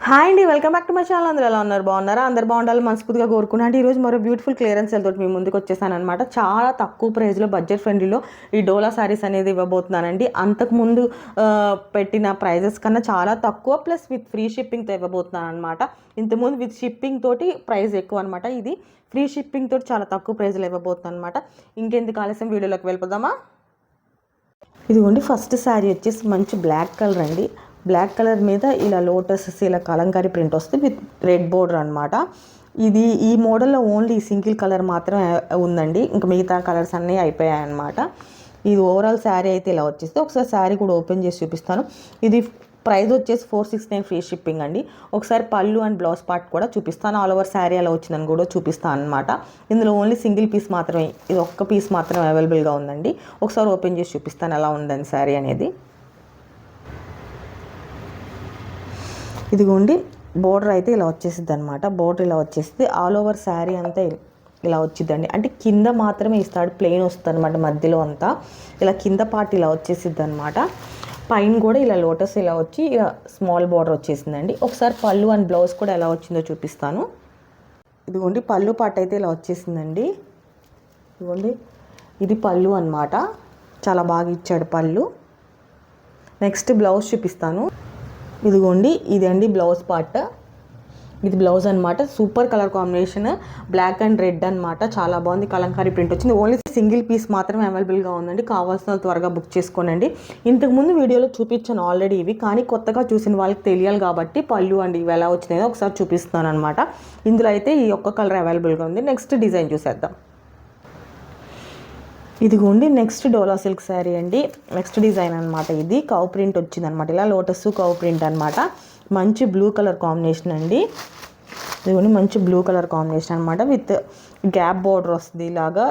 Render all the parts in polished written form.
Hi అండి, welcome back to my channel. అందరూ ఎలా ఉన్నారు? బాగున్నారా? అందరు బాగుండాలి మనస్ఫూర్తిగా కోరుకున్నా. అంటే ఈరోజు మరో బ్యూటిఫుల్ క్లియరెన్స్ సేల్ తోటి మీ ముందుకు వచ్చేసాను అనమాట. చాలా తక్కువ ప్రైస్లో బడ్జెట్ ఫ్రెండ్లీలో ఈ డోలా శారీస్ అనేది ఇవ్వబోతున్నానండి. అంతకుముందు పెట్టిన ప్రైజెస్ కన్నా చాలా తక్కువ, ప్లస్ విత్ ఫ్రీ షిప్పింగ్తో ఇవ్వబోతున్నాను అనమాట. ఇంతకుముందు విత్ షిప్పింగ్ తోటి ప్రైస్ ఎక్కువ అనమాట. ఇది ఫ్రీ షిప్పింగ్ తోటి చాలా తక్కువ ప్రైస్లో ఇవ్వబోతున్నాను అనమాట. ఇంకెందుకు ఆలస్యం, వీడియోలోకి వెళ్ళిపోదామా? ఇదిగోండి, ఫస్ట్ శారీ వచ్చేసి మంచి బ్లాక్ కలర్ అండి. బ్లాక్ కలర్ మీద ఇలా లోటస్ ఇలా కలంకారీ ప్రింట్ వస్తుంది విత్ రెడ్ బోర్డర్ అనమాట. ఇది ఈ మోడల్లో ఓన్లీ సింగిల్ కలర్ మాత్రమే ఉందండి, ఇంకా మిగతా కలర్స్ అన్నీ అయిపోయాయి అనమాట. ఇది ఓవరాల్ శారీ అయితే ఇలా వచ్చేస్తే ఒకసారి శారీ కూడా ఓపెన్ చేసి చూపిస్తాను. ఇది ప్రైస్ వచ్చేసి 469 ఫ్రీ షిప్పింగ్ అండి. ఒకసారి పళ్ళు అండ్ బ్లౌజ్ పార్ట్ కూడా చూపిస్తాను. ఆల్ ఓవర్ శారీ ఎలా వచ్చిందని కూడా చూపిస్తాను అనమాట. ఇందులో ఓన్లీ సింగిల్ పీస్ మాత్రమే, ఇది ఒక్క పీస్ మాత్రమే అవైలబుల్గా ఉందండి. ఒకసారి ఓపెన్ చేసి చూపిస్తాను ఎలా ఉందని శారీ అనేది. ఇదిగోండి, బోర్డర్ అయితే ఇలా వచ్చేసిద్ది అనమాట. బోర్డర్ ఇలా వచ్చేసి ఆల్ ఓవర్ శారీ అంతా ఇలా వచ్చిద్దండి. అంటే కింద మాత్రమే ఇస్తాడు, ప్లెయిన్ వస్తుంది అనమాట. మధ్యలో అంతా ఇలా కింద పార్ట్ ఇలా వచ్చేసిద్ది అనమాట. పైన కూడా ఇలా లోటస్ ఇలా వచ్చి ఇలా స్మాల్ బోర్డర్ వచ్చేసిందండి. ఒకసారి పళ్ళు అండ్ బ్లౌజ్ కూడా ఎలా వచ్చిందో చూపిస్తాను. ఇదిగోండి, పళ్ళు పార్ట్ అయితే ఇలా వచ్చేసిందండి. ఇదిగోండి, ఇది పళ్ళు అనమాట. చాలా బాగా ఇచ్చాడు పళ్ళు. నెక్స్ట్ బ్లౌజ్ చూపిస్తాను. ఇదిగోండి, ఇది అండి బ్లౌజ్ పార్ట్. ఇది బ్లౌజ్ అనమాట. Super colour combination, black and red అనమాట. చాలా బాగుంది. కలంకారీ ప్రింట్ వచ్చింది. ఓన్లీ సింగిల్ పీస్ మాత్రమే అవైలబుల్గా ఉందండి. కావాల్సిన త్వరగా బుక్ చేసుకోనండి. ఇంతకుముందు వీడియోలో చూపించాను ఆల్రెడీ ఇవి, కానీ కొత్తగా చూసిన వాళ్ళకి తెలియాలి కాబట్టి పళ్ళు అండి ఇవి ఎలా వచ్చినాయో ఒకసారి చూపిస్తున్నాను అనమాట. ఇందులో అయితే ఈ ఒక్క కలర్ అవైలబుల్గా ఉంది. నెక్స్ట్ డిజైన్ చూసేద్దాం. ఇదిగోండి, నెక్స్ట్ డోలా సిల్క్ శారీ అండి. నెక్స్ట్ డిజైన్ అనమాట. ఇది కవ్ ప్రింట్ వచ్చింది అనమాట. ఇలా లోటస్ కవ్ ప్రింట్ అనమాట. మంచి బ్లూ కలర్ కాంబినేషన్ అండి. ఇదిగోండి, మంచి బ్లూ కలర్ కాంబినేషన్ అనమాట. విత్ గ్యాప్ బోర్డర్ వస్తుంది. ఇలాగా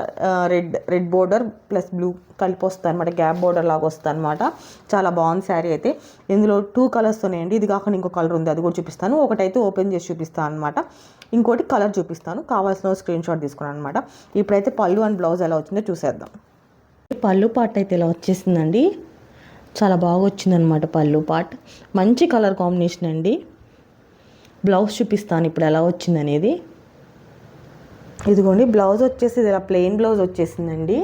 రెడ్ బోర్డర్ ప్లస్ బ్లూ కలిపి వస్తుంది అనమాట. గ్యాప్ బోర్డర్ లాగా వస్తుంది అనమాట. చాలా బాగుంది శారీ అయితే. ఇందులో 2 కలర్స్ ఉన్నాయండి. ఇది కాకుండా ఇంకో కలర్ ఉంది, అది కూడా చూపిస్తాను. ఒకటైతే ఓపెన్ చేసి చూపిస్తాను అనమాట. ఇంకోటి కలర్ చూపిస్తాను. కావాల్సిన స్క్రీన్ షాట్ తీసుకున్నాను అనమాట. ఇప్పుడైతే పళ్ళు అండ్ బ్లౌజ్ ఎలా వచ్చిందో చూసేద్దాం. పళ్ళు పార్ట్ అయితే ఇలా వచ్చేసిందండి. చాలా బాగా వచ్చిందనమాట పళ్ళు పార్ట్. మంచి కలర్ కాంబినేషన్ అండి. బ్లౌజ్ చూపిస్తాను ఇప్పుడు ఎలా వచ్చింది అనేది. ఇదిగోండి, బ్లౌజ్ వచ్చేసి ఇలా ప్లెయిన్ బ్లౌజ్ వచ్చేసిందండి.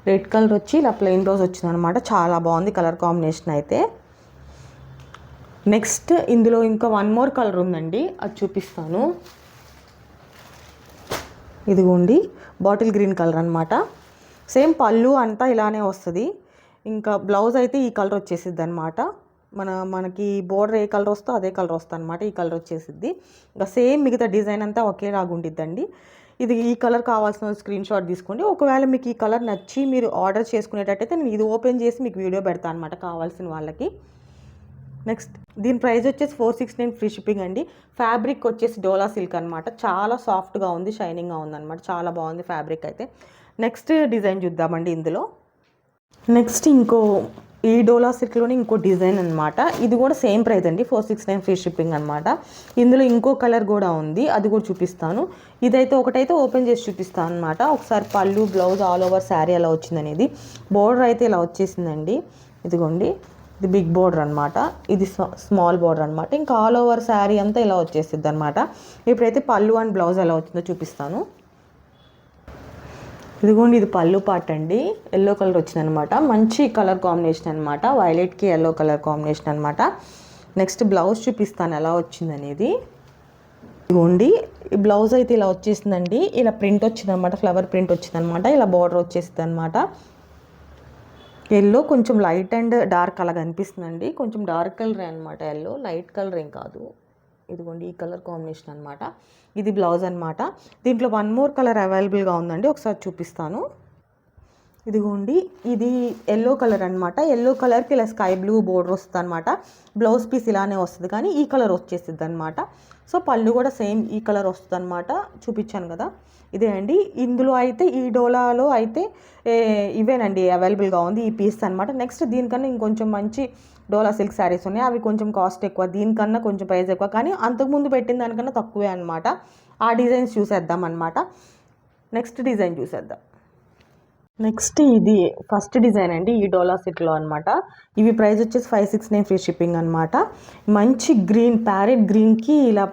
రెడ్ కలర్ వచ్చి ఇలా ప్లెయిన్ బ్లౌజ్ వచ్చింది అనమాట. చాలా బాగుంది కలర్ కాంబినేషన్ అయితే. నెక్స్ట్ ఇందులో ఇంకా 1 మోర్ కలర్ ఉందండి, అది చూపిస్తాను. ఇదిగోండి, బాటిల్ గ్రీన్ కలర్ అనమాట. సేమ్ పళ్ళు అంతా ఇలానే వస్తుంది. ఇంకా బ్లౌజ్ అయితే ఈ కలర్ వచ్చేసిద్ది అనమాట. మనకి బోర్డర్ ఏ కలర్ వస్తుందో అదే కలర్ వస్తుంది అనమాట. ఈ కలర్ వచ్చేసిద్ది. ఇంకా సేమ్ మిగతా డిజైన్ అంతా ఒకేలాగా ఉండిద్దండి. ఇది ఈ కలర్ కావాల్సిన స్క్రీన్ షాట్ తీసుకోండి. ఒకవేళ మీకు ఈ కలర్ నచ్చి మీరు ఆర్డర్ చేసుకునేటట్టయితే నేను ఇది ఓపెన్ చేసి మీకు వీడియో పెడతాను అనమాట కావాల్సిన వాళ్ళకి. నెక్స్ట్ దీని ప్రైస్ వచ్చేసి 469 ఫ్రీ షిప్పింగ్ అండి. ఫ్యాబ్రిక్ వచ్చేసి డోలా సిల్క్ అనమాట. చాలా సాఫ్ట్గా ఉంది, షైనింగ్గా ఉంది అనమాట. చాలా బాగుంది ఫ్యాబ్రిక్ అయితే. నెక్స్ట్ డిజైన్ చూద్దామండి. ఇందులో నెక్స్ట్ ఈ డోలా సిల్క్లోనే ఇంకో డిజైన్ అనమాట. ఇది కూడా సేమ్ ప్రైస్ అండి, 469 ఫ్రీ షిప్పింగ్ అనమాట. ఇందులో ఇంకో కలర్ కూడా ఉంది, అది కూడా చూపిస్తాను. ఇదైతే ఒకటైతే ఓపెన్ చేసి చూపిస్తాను అనమాట. ఒకసారి పళ్ళు బ్లౌజ్ ఆల్ ఓవర్ శారీ ఎలా వచ్చిందనేది. బోర్డర్ అయితే ఇలా వచ్చేసిందండి. ఇదిగోండి, ఇది బిగ్ బోర్డర్ అనమాట. ఇది స్మాల్ బోర్డర్ అనమాట. ఇంకా ఆల్ ఓవర్ శారీ అంతా ఇలా వచ్చేసిద్ది అనమాట. ఇప్పుడైతే పళ్ళు అండ్ బ్లౌజ్ ఎలా వచ్చిందో చూపిస్తాను. ఇదిగోండి, ఇది పళ్ళు పార్ట్ అండి. ఎల్లో కలర్ వచ్చిందనమాట. మంచి కలర్ కాంబినేషన్ అనమాట. వైలెట్కి ఎల్లో కలర్ కాంబినేషన్ అనమాట. నెక్స్ట్ బ్లౌజ్ చూపిస్తాను ఎలా వచ్చిందనేది. ఇదిగోండి, ఈ బ్లౌజ్ అయితే ఇలా వచ్చేసిందండి. ఇలా ప్రింట్ వచ్చిందనమాట, ఫ్లవర్ ప్రింట్ వచ్చిందనమాట. ఇలా బార్డర్ వచ్చేసింది అనమాట. ఎల్లో కొంచెం లైట్ అండ్ డార్క్ అలాగ అనిపిస్తుందండి. కొంచెం డార్క్ కలరే అనమాట. ఎల్లో లైట్ కలర్ ఏం కాదు. ఇదిగోండి, ఈ కలర్ కాంబినేషన్ అనమాట. ఇది బ్లౌజ్ అనమాట. దీంట్లో 1 మోర్ కలర్ అవైలబుల్గా ఉందండి, ఒకసారి చూపిస్తాను. ఇదిగోండి, ఇది ఎల్లో కలర్ అనమాట. ఎల్లో కలర్కి ఇలా స్కై బ్లూ బోర్డర్ వస్తుంది అనమాట. బ్లౌజ్ పీస్ ఇలానే వస్తుంది, కానీ ఈ కలర్ వచ్చేస్తుంది అనమాట. సో పళ్ళు కూడా సేమ్ ఈ కలర్ వస్తుంది అనమాట. చూపించాను కదా, ఇదే అండి. ఇందులో అయితే ఈ డోలాలో అయితే ఇవేనండి అవైలబుల్గా ఉంది ఈ పీస్ అనమాట. నెక్స్ట్ దీనికన్నా ఇంకొంచెం మంచి డోలా సిల్క్ శారీస్ ఉన్నాయి. అవి కొంచెం కాస్ట్ ఎక్కువ, దీనికన్నా కొంచెం ప్రైస్ ఎక్కువ, కానీ అంతకుముందు పెట్టిన దానికన్నా తక్కువే అనమాట. ఆ డిజైన్స్ చూసేద్దాం అనమాట. నెక్స్ట్ డిజైన్ చూసేద్దాం. నెక్స్ట్ ఇది ఫస్ట్ డిజైన్ అండి ఈ డోలా సెట్లో అనమాట. ఇవి ప్రైస్ వచ్చేసి 569 ఫ్రీ షిప్పింగ్ అనమాట. మంచి గ్రీన్ ప్యారెట్ గ్రీన్కి ఇలా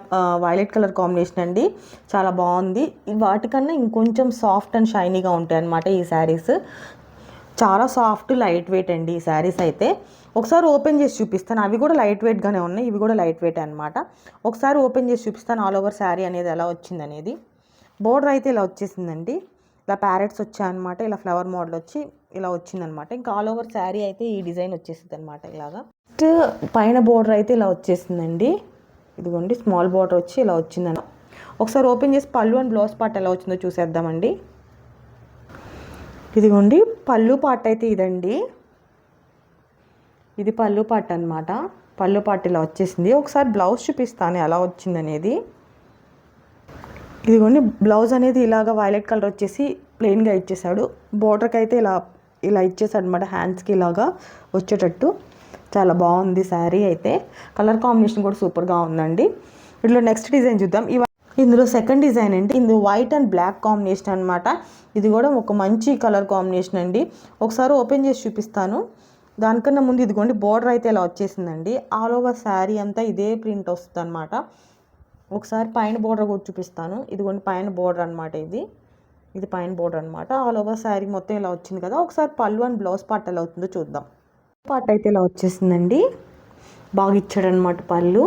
వైలెట్ కలర్ కాంబినేషన్ అండి, చాలా బాగుంది. వాటికన్నా ఇంకొంచెం సాఫ్ట్ అండ్ షైనీగా ఉంటాయి అనమాట ఈ శారీస్. చాలా సాఫ్ట్ లైట్ వెయిట్ అండి ఈ శారీస్ అయితే. ఒకసారి ఓపెన్ చేసి చూపిస్తాను. అవి కూడా లైట్ వెయిట్గానే ఉన్నాయి, ఇవి కూడా లైట్ వెయిట్ అనమాట. ఒకసారి ఓపెన్ చేసి చూపిస్తాను ఆల్ ఓవర్ శారీ అనేది ఎలా వచ్చింది అనేది. బోర్డర్ అయితే ఇలా వచ్చేసిందండి, ఇలా ప్యారెట్స్ వచ్చాయన్నమాట, ఇలా ఫ్లవర్ మోడల్ వచ్చి ఇలా వచ్చిందనమాట. ఇంకా ఆల్ ఓవర్ శారీ అయితే ఈ డిజైన్ వచ్చేసింది అనమాట ఇలాగా. పైన బోర్డర్ అయితే ఇలా వచ్చేసిందండి, ఇదిగోండి స్మాల్ బోర్డర్ వచ్చి ఇలా వచ్చిందన్న. ఒకసారి ఓపెన్ చేసి పళ్ళు అండ్ బ్లౌజ్ పార్ట్ ఎలా వచ్చిందో చూసేద్దామండి. ఇదిగోండి పళ్ళు పార్ట్ అయితే ఇదండి, ఇది పళ్ళు పార్ట్ అనమాట. పళ్ళు పార్ట్ ఇలా వచ్చేసింది. ఒకసారి బ్లౌజ్ చూపిస్తాను ఎలా వచ్చింది అనేది. ఇదిగోండి బ్లౌజ్ అనేది ఇలాగ వైలెట్ కలర్ వచ్చేసి ప్లెయిన్గా ఇచ్చేసాడు. బోర్డర్కి అయితే ఇలా ఇలా ఇచ్చేసాడు అనమాట, హ్యాండ్స్కి ఇలాగా వచ్చేటట్టు. చాలా బాగుంది శారీ అయితే, కలర్ కాంబినేషన్ కూడా సూపర్గా ఉందండి. ఇట్లా నెక్స్ట్ డిజైన్ చూద్దాం. ఇందులో సెకండ్ డిజైన్ అండి, ఇందులో వైట్ అండ్ బ్లాక్ కాంబినేషన్ అనమాట. ఇది కూడా ఒక మంచి కలర్ కాంబినేషన్ అండి. ఒకసారి ఓపెన్ చేసి చూపిస్తాను. దానికన్నా ముందు ఇదిగోండి బోర్డర్ అయితే ఇలా వచ్చేసిందండి. ఆల్ ఓవర్ శారీ అంతా ఇదే ప్రింట్ వస్తుంది అనమాట. ఒకసారి పైన బోర్డర్ కూడా చూపిస్తాను. ఇదిగోండి పైన బోర్డర్ అనమాట, ఇది పైన బోర్డర్ అనమాట. ఆల్ ఓవర్ శారీ మొత్తం ఇలా వచ్చింది కదా. ఒకసారి పళ్ళు అండ్ బ్లౌజ్ పార్ట్ ఎలా అవుతుందో చూద్దాం. పార్ట్ అయితే ఇలా వచ్చేసిందండి, బాగా ఇచ్చాడనమాట పళ్ళు.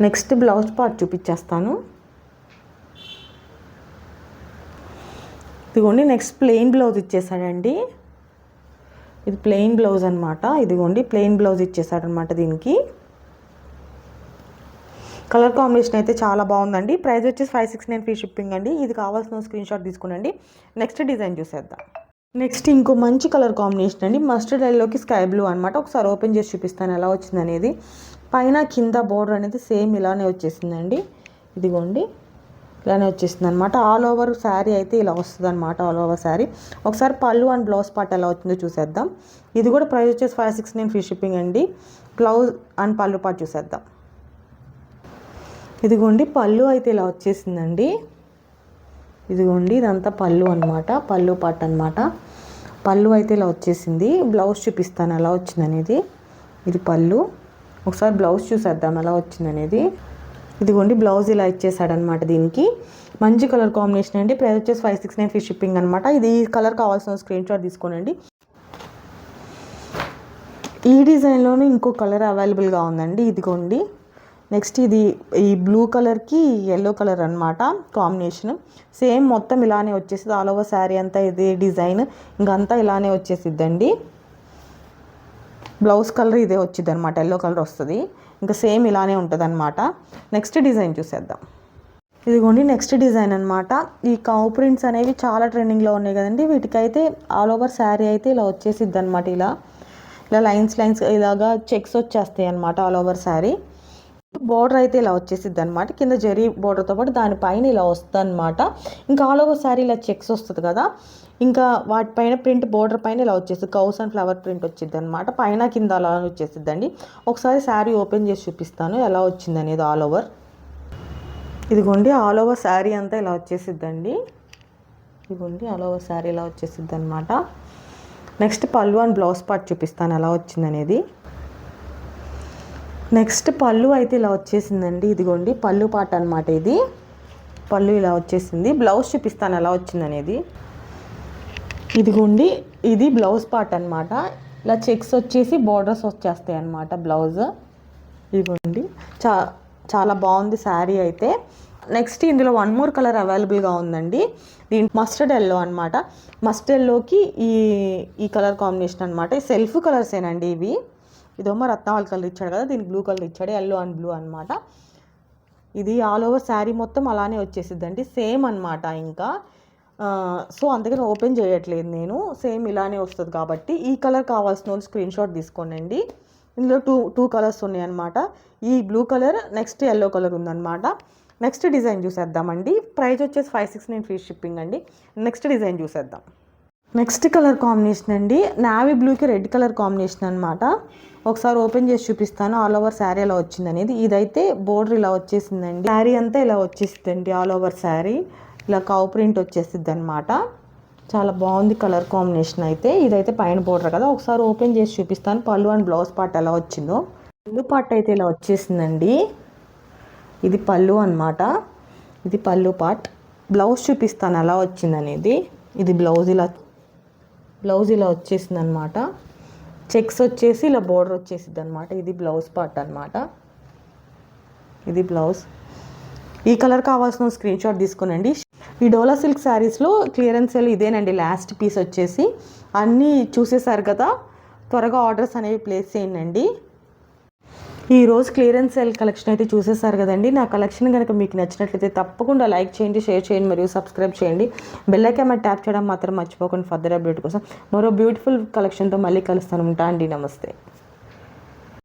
నెక్స్ట్ బ్లౌజ్ పార్ట్ చూపించేస్తాను. ఇదిగోండి నెక్స్ట్ ప్లెయిన్ బ్లౌజ్ ఇచ్చేసాడండి, ఇది ప్లెయిన్ బ్లౌజ్ అనమాట. ఇదిగోండి ప్లెయిన్ బ్లౌజ్ ఇచ్చేసాడనమాట. దీనికి కలర్ కాంబినేషన్ అయితే చాలా బాగుందండి. ప్రైస్ వచ్చేసి 569 ఫ్రీ షిప్పింగ్ అండి. ఇది కావాల్సిన స్క్రీన్ షాట్ తీసుకోండి. నెక్స్ట్ డిజైన్ చూసేద్దాం. నెక్స్ట్ ఇంకో మంచి కలర్ కాంబినేషన్ అండి, మస్టర్డ్ ఎల్లోకి స్కై బ్లూ అనమాట. ఒకసారి ఓపెన్ చేసి చూపిస్తాను ఎలా వచ్చింది అనేది. పైన కింద బోర్డర్ అనేది సేమ్ ఇలానే వచ్చేసిందండి, ఇదిగోండి ఇలానే వచ్చేసింది అనమాట. ఆల్ ఓవర్ శారీ అయితే ఇలా వస్తుంది అనమాట, ఆల్ ఓవర్ శారీ. ఒకసారి పళ్ళు అండ్ బ్లౌజ్ పార్ట్ ఎలా వచ్చిందో చూసేద్దాం. ఇది కూడా ప్రైస్ వచ్చేసి 569 ఫ్రీ షిప్పింగ్ అండి. బ్లౌజ్ అండ్ పళ్ళు పార్ట్ చూసేద్దాం. ఇదిగోండి పళ్ళు అయితే ఇలా వచ్చేసిందండి, ఇదిగోండి ఇదంతా పళ్ళు అనమాట, పళ్ళు పార్ట్ అనమాట. పళ్ళు అయితే ఇలా వచ్చేసింది. బ్లౌజ్ చూపిస్తాను ఎలా వచ్చింది అనేది. ఇది పళ్ళు. ఒకసారి బ్లౌజ్ చూసేద్దాం ఎలా వచ్చింది అనేది. ఇదిగోండి బ్లౌజ్ ఇలా ఇచ్చేసాడనమాట. దీనికి మంచి కలర్ కాంబినేషన్ అండి. ప్రైస్ వచ్చేసి 569 ఫ్రీ షిప్పింగ్ అనమాట. ఇది కలర్ కావాల్సిన స్క్రీన్ షాట్ తీసుకోనండి. ఈ డిజైన్లోనే ఇంకో కలర్ అవైలబుల్గా ఉందండి, ఇదిగోండి. నెక్స్ట్ ఇది ఈ బ్లూ కలర్కి ఎల్లో కలర్ అనమాట కాంబినేషన్. సేమ్ మొత్తం ఇలానే వచ్చేసింది, ఆల్ ఓవర్ శారీ అంతా ఇదే డిజైన్, ఇంకంతా ఇలానే వచ్చేసిద్దండి. బ్లౌజ్ కలర్ ఇదే వచ్చింది అనమాట, ఎల్లో కలర్ వస్తుంది. ఇంకా సేమ్ ఇలానే ఉంటుంది అనమాట. నెక్స్ట్ డిజైన్ చూసేద్దాం. ఇదిగోండి నెక్స్ట్ డిజైన్ అనమాట. ఈ కౌ ప్రింట్స్ అనేవి చాలా ట్రెండింగ్లో ఉన్నాయి కదండి. వీటికైతే ఆల్ ఓవర్ శారీ అయితే ఇలా వచ్చేసిద్ది అనమాట. ఇలా ఇలా లైన్స్ ఇలాగా చెక్స్ వచ్చేస్తాయి అనమాట ఆల్ ఓవర్ శారీ. బోర్డర్ అయితే ఇలా వచ్చేసిద్ది అనమాట, కింద జరీ బోర్డర్తో పాటు దానిపైన ఇలా వస్తుంది అనమాట. ఇంకా ఆల్ ఓవర్ శారీ ఇలా చెక్స్ వస్తుంది కదా, ఇంకా వాటిపైన ప్రింట్ బోర్డర్ పైన ఇలా వచ్చేసి కౌస్ అండ్ ఫ్లవర్ ప్రింట్ వచ్చింది అనమాట. పైన కింద అలా వచ్చేసిద్దండి. ఒకసారి శారీ ఓపెన్ చేసి చూపిస్తాను ఎలా వచ్చింది అనేది ఆల్ ఓవర్. ఇదిగోండి ఆల్ ఓవర్ శారీ అంతా ఇలా వచ్చేసిద్దండి, ఇదిగోండి ఆల్ ఓవర్ శారీ ఇలా వచ్చేసిద్ది అనమాట. నెక్స్ట్ పళ్ళు అండ్ బ్లౌజ్ పార్ట్ చూపిస్తాను ఎలా వచ్చింది అనేది. నెక్స్ట్ పళ్ళు అయితే ఇలా వచ్చేసిందండి, ఇదిగోండి పళ్ళు పార్ట్ అనమాట. ఇది పళ్ళు ఇలా వచ్చేసింది. బ్లౌజ్ చూపిస్తాను ఎలా వచ్చింది అనేది. ఇదిగోండి ఇది బ్లౌజ్ పార్ట్ అనమాట. ఇలా చెక్స్ వచ్చేసి బోర్డర్స్ వచ్చేస్తాయి అనమాట బ్లౌజ్. ఇదిగోండి చాలా బాగుంది శారీ అయితే. నెక్స్ట్ ఇందులో వన్ మోర్ కలర్ అవైలబుల్గా ఉందండి, దీని మస్టర్డ్ ఎల్లో అనమాట. మస్టర్డ్ ఎల్లోకి ఈ కలర్ కాంబినేషన్ అనమాట. సెల్ఫ్ కలర్సేనండి ఇవి. ఇదేమో రత్నావళి కలర్ ఇచ్చాడు కదా, దీనికి బ్లూ కలర్ ఇచ్చాడు, ఎల్లో అండ్ బ్లూ అనమాట. ఇది ఆల్ ఓవర్ శారీ మొత్తం అలానే వచ్చేసిద్దండి, సేమ్ అనమాట. ఇంకా సో అందుకని ఓపెన్ చేయట్లేదు నేను, సేమ్ ఇలానే వస్తుంది కాబట్టి. ఈ కలర్ కావాల్సిన వాళ్ళు స్క్రీన్ షాట్ తీసుకోండి. ఇందులో టూ కలర్స్ ఉన్నాయి అనమాట. ఈ blue colour next yellow colour ఉందన్నమాట. నెక్స్ట్ డిజైన్ చూసేద్దామండి. ప్రైస్ వచ్చేసి 569 ఫ్రీ షిప్పింగ్ అండి. నెక్స్ట్ డిజైన్ చూసేద్దాం. నెక్స్ట్ కలర్ కాంబినేషన్ అండి, నావీ బ్లూకి రెడ్ కలర్ కాంబినేషన్ అనమాట. ఒకసారి ఓపెన్ చేసి చూపిస్తాను ఆల్ ఓవర్ శారీ ఎలా వచ్చింది అనేది. ఇదైతే బోర్డర్ ఇలా వచ్చేసిందండి, శారీ అంతా ఇలా వచ్చేసిందండి ఆల్ ఓవర్ శారీ. ఇలా కవ్ ప్రింట్ వచ్చేసిద్ది అనమాట. చాలా బాగుంది కలర్ కాంబినేషన్ అయితే. ఇదైతే పైన బోర్డర్ కదా, ఒకసారి ఓపెన్ చేసి చూపిస్తాను పళ్ళు అండ్ బ్లౌజ్ పార్ట్ ఎలా వచ్చిందో. పళ్ళు పార్ట్ అయితే ఇలా వచ్చేసిందండి. ఇది పళ్ళు అనమాట, ఇది పళ్ళు పార్ట్. బ్లౌజ్ చూపిస్తాను ఎలా వచ్చిందనేది. ఇది బ్లౌజ్ ఇలా వచ్చేసింది అనమాట. చెక్స్ వచ్చేసి ఇలా బోర్డర్ వచ్చేసిద్ది అనమాట. ఇది బ్లౌజ్ పార్ట్ అనమాట. ఇది బ్లౌజ్. ఈ కలర్ కావాల్సిన స్క్రీన్ షాట్ తీసుకోనండి. ఈ డోలా సిల్క్ శారీస్లో క్లియరెన్స్ సేల్ ఇదేనండి లాస్ట్ పీస్ వచ్చేసి. అన్నీ చూసేసారు కదా, త్వరగా ఆర్డర్స్ అనేవి ప్లేస్ చేయండి. ఈరోజు క్లియరెన్స్ సేల్ కలెక్షన్ అయితే చూసేసారు కదండి. నా కలెక్షన్ కనుక మీకు నచ్చినట్లయితే తప్పకుండా లైక్ చేయండి, షేర్ చేయండి మరియు సబ్స్క్రైబ్ చేయండి. బెల్ ఐకాన్ మీద ట్యాప్ చేయడం మాత్రం మర్చిపోకండి. ఫర్దర్ అప్డేట్ కోసం మరో బ్యూటిఫుల్ కలెక్షన్తో మళ్ళీ కలుస్తాను. ఉంటా అండి. నమస్తే.